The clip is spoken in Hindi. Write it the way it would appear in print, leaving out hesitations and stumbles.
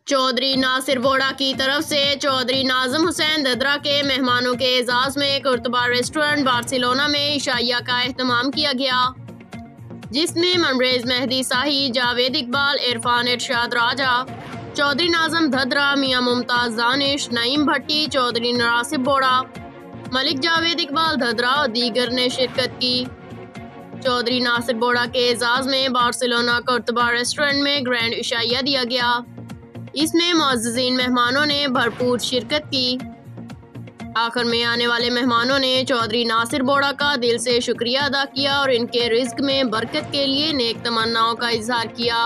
चौधरी नासिर बोड़ा की तरफ से चौधरी नाज़िम हुसैन धदरा के मेहमानों के एजाज़ में कुर्तबा रेस्टोरेंट बार्सिलोना में इशाइया का एहतमाम किया गया, जिसमें मनरेज मेहदी शाही, जावेद इकबाल, इरफान इरशाद राजा, चौधरी नाज़िम धदरा, मियां मुमताज़ दानिश, नईम भट्टी, चौधरी नासिर बोड़ा, मलिक जावेद इकबाल धदरा और दीगर ने शिरकत की। चौधरी नासिर बोड़ा के एजाज़ में बार्सिलोना कुर्तबा रेस्टोरेंट में ग्रैंड इशाइया दिया गया। इसमें मुअज़्ज़िज़ीन मेहमानों ने भरपूर शिरकत की। आखिर में आने वाले मेहमानों ने चौधरी नासिर बोड़ा का दिल से शुक्रिया अदा किया और इनके रिज़्क़ में बरकत के लिए नेक तमन्नाओं का इज़हार किया।